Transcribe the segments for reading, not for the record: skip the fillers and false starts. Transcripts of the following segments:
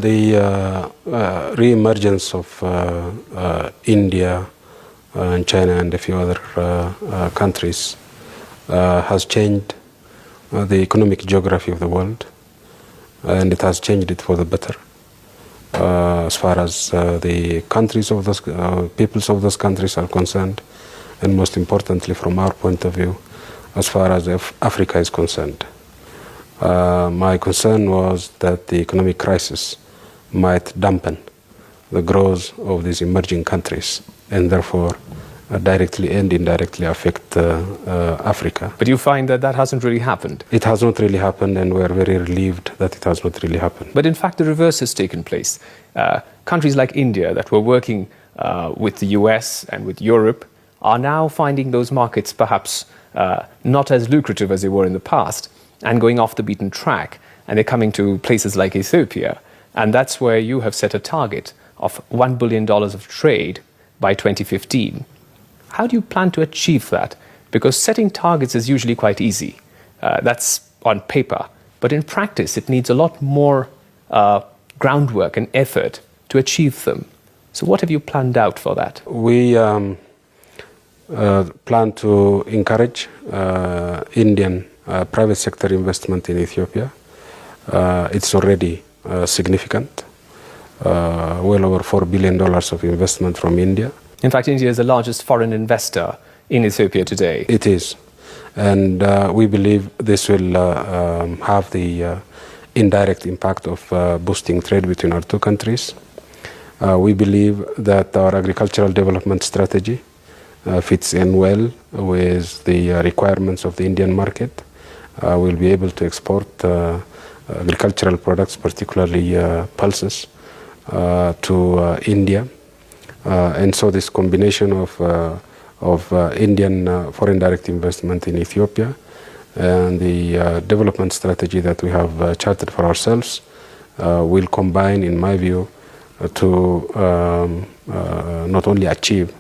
The re-emergence of India and China and a few other countries has changed the economic geography of the world, and it has changed it for the better. As far as the countries of those peoples of those countries are concerned, and most importantly from our point of view, as far as Africa is concerned. My concern was that the economic crisis might dampen the growth of these emerging countries and therefore directly and indirectly affect Africa. But you find that that hasn't really happened? It has not really happened, and we are very relieved that it has not really happened. But in fact, the reverse has taken place. Countries like India that were working with the US and with Europe are now finding those markets perhaps not as lucrative as they were in the past and going off the beaten track. And they're coming to places like Ethiopia. And that's where you have set a target of $1 billion of trade by 2015. How do you plan to achieve that? Because setting targets is usually quite easy. That's on paper. But in practice, it needs a lot more groundwork and effort to achieve them. So what have you planned out for that? We plan to encourage Indian private sector investment in Ethiopia. It's already significant, well over $4 billion of investment from India. In fact, India is the largest foreign investor in Ethiopia today. It is. And we believe this will have the indirect impact of boosting trade between our two countries. We believe that our agricultural development strategy fits in well with the requirements of the Indian market. We'll be able to export agricultural products, particularly pulses, to India. And so this combination of Indian foreign direct investment in Ethiopia and the development strategy that we have charted for ourselves will combine, in my view, to not only achieve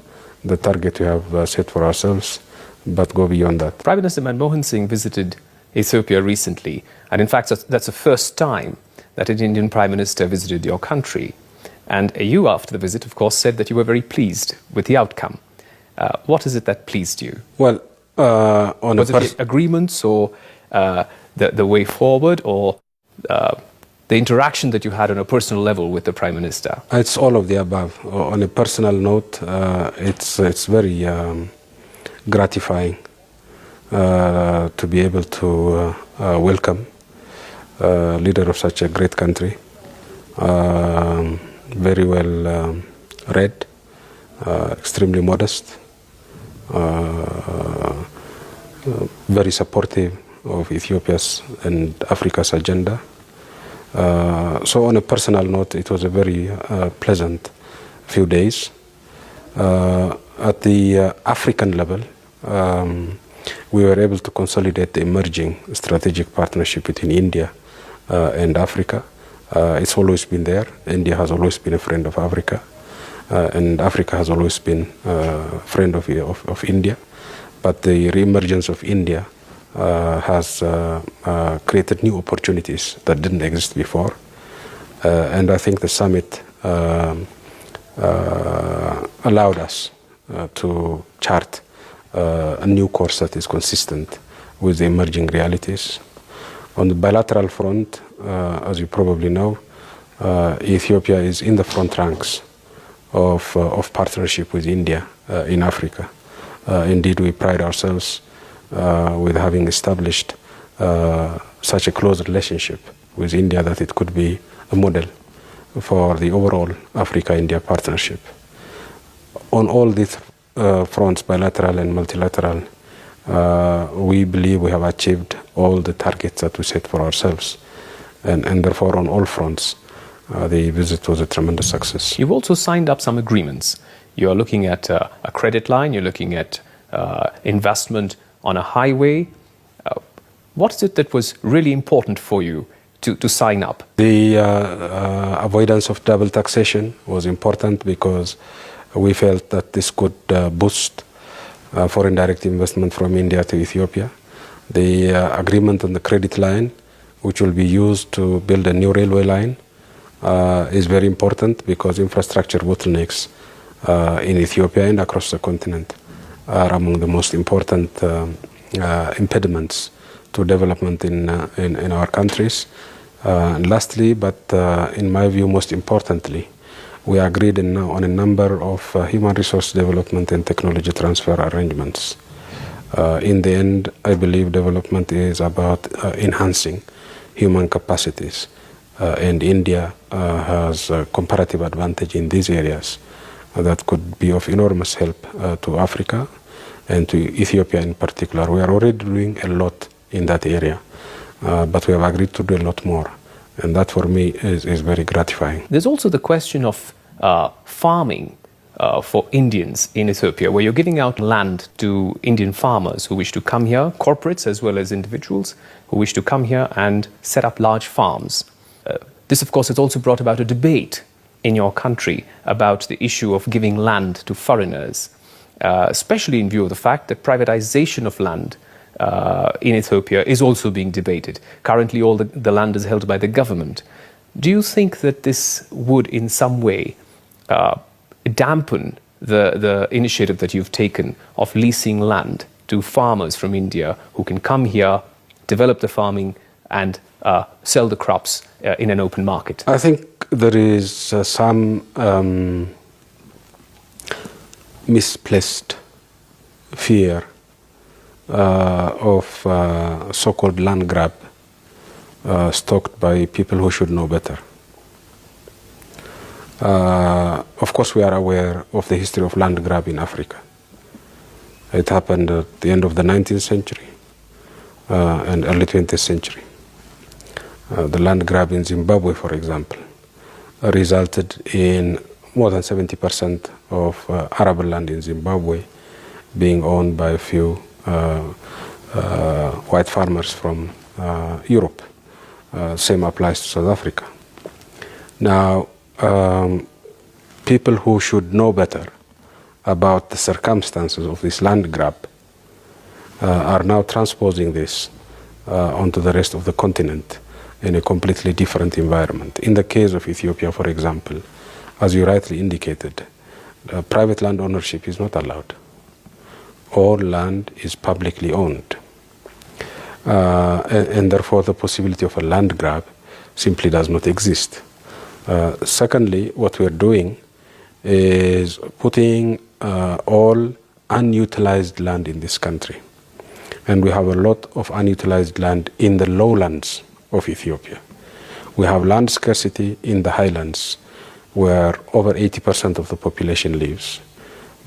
the target we have set for ourselves, but go beyond that. Prime Minister Manmohan Singh visited Ethiopia recently, and in fact that's the first time that an Indian Prime Minister visited your country. And you, after the visit, of course, said that you were very pleased with the outcome. What is it that pleased you? Well, was it the agreements or the way forward, or the interaction that you had on a personal level with the Prime Minister? It's all of the above. On a personal note, it's very gratifying to be able to welcome a leader of such a great country. Very well read, extremely modest, very supportive of Ethiopia's and Africa's agenda. So on a personal note, it was a very pleasant few days. At the African level, we were able to consolidate the emerging strategic partnership between India and Africa. It's always been there. India has always been a friend of Africa, and Africa has always been a friend of India. But the re-emergence of India has created new opportunities that didn't exist before. And I think the summit allowed us to chart a new course that is consistent with the emerging realities. On the bilateral front, as you probably know, Ethiopia is in the front ranks of partnership with India in Africa. Indeed, we pride ourselves with having established such a close relationship with India that it could be a model for the overall Africa-India partnership. On all these fronts, bilateral and multilateral, we believe we have achieved all the targets that we set for ourselves. And therefore, on all fronts, the visit was a tremendous success. You've also signed up some agreements. You're looking at a credit line, you're looking at investment on a highway. What is it that was really important for you to sign up? The avoidance of double taxation was important because we felt that this could boost foreign direct investment from India to Ethiopia. The agreement on the credit line, which will be used to build a new railway line is very important because infrastructure bottlenecks in Ethiopia and across the continent are among the most important impediments to development in our countries. And lastly, but in my view most importantly, we agreed on a number of human resource development and technology transfer arrangements. In the end, I believe development is about enhancing human capacities, and India has a comparative advantage in these areas that could be of enormous help to Africa and to Ethiopia in particular. We are already doing a lot in that area, but we have agreed to do a lot more, and that for me is very gratifying. There's also the question of farming for Indians in Ethiopia, where you're giving out land to Indian farmers who wish to come here, corporates as well as individuals who wish to come here and set up large farms. This, of course, has also brought about a debate in your country about the issue of giving land to foreigners, especially in view of the fact that privatization of land in Ethiopia is also being debated. Currently, all the land is held by the government. Do you think that this would in some way dampen the initiative that you've taken of leasing land to farmers from India who can come here, develop the farming and sell the crops in an open market? I think there is some misplaced fear of so-called land grab stoked by people who should know better. Of course, we are aware of the history of land grab in Africa. It happened at the end of the 19th century and early 20th century. The land grab in Zimbabwe, for example, resulted in more than 70% of arable land in Zimbabwe being owned by a few white farmers from Europe. Same applies to South Africa. Now, people who should know better about the circumstances of this land grab are now transposing this onto the rest of the continent in a completely different environment. In the case of Ethiopia, for example, as you rightly indicated, private land ownership is not allowed. All land is publicly owned. And therefore the possibility of a land grab simply does not exist. Secondly, what we're doing is putting all unutilized land in this country. And we have a lot of unutilized land in the lowlands of Ethiopia. We have land scarcity in the highlands, where over 80% of the population lives.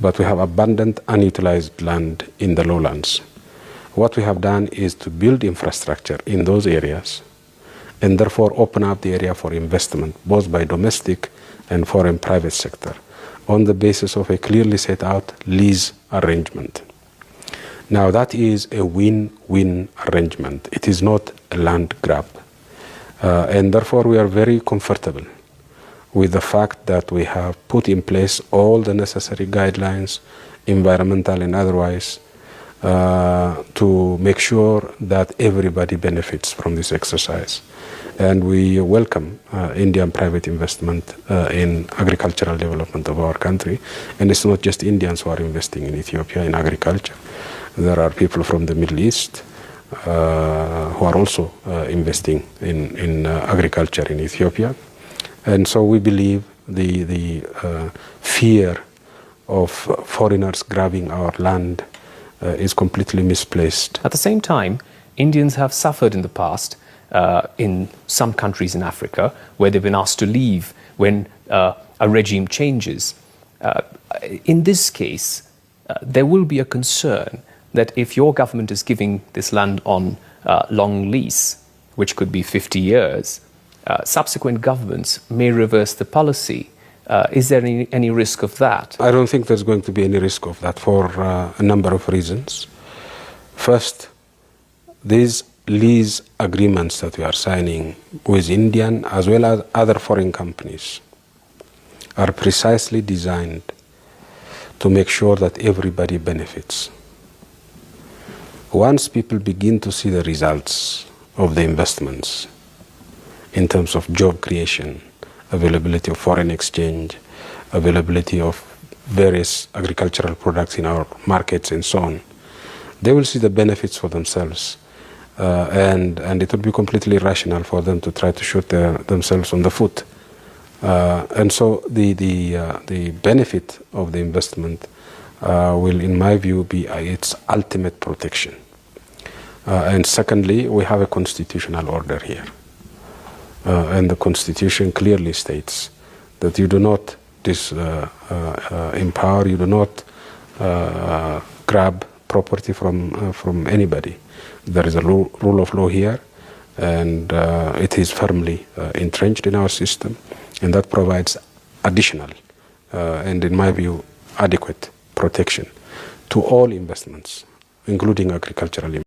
But we have abundant unutilized land in the lowlands. What we have done is to build infrastructure in those areas and therefore open up the area for investment, both by domestic and foreign private sector, on the basis of a clearly set out lease arrangement. Now that is a win-win arrangement. It is not a land grab. And therefore we are very comfortable with the fact that we have put in place all the necessary guidelines, environmental and otherwise, to make sure that everybody benefits from this exercise. And we welcome Indian private investment in agricultural development of our country. And it's not just Indians who are investing in Ethiopia in agriculture. There are people from the Middle East who are also investing in agriculture in Ethiopia. And so we believe the fear of foreigners grabbing our land is completely misplaced. At the same time, Indians have suffered in the past in some countries in Africa where they've been asked to leave when a regime changes. In this case, there will be a concern that if your government is giving this land on long lease, which could be 50 years, subsequent governments may reverse the policy. Is there any risk of that? I don't think there's going to be any risk of that for a number of reasons. First, these lease agreements that we are signing with Indian as well as other foreign companies are precisely designed to make sure that everybody benefits. Once people begin to see the results of the investments in terms of job creation, availability of foreign exchange, availability of various agricultural products in our markets and so on, they will see the benefits for themselves. And it would be completely irrational for them to try to shoot themselves on the foot. And so the benefit of the investment will, in my view, be its ultimate protection. And secondly, we have a constitutional order here. And the Constitution clearly states that you do not empower, you do not grab property from anybody. There is a rule of law here, and it is firmly entrenched in our system, and that provides additional and, in my view, adequate protection to all investments, including agricultural investments.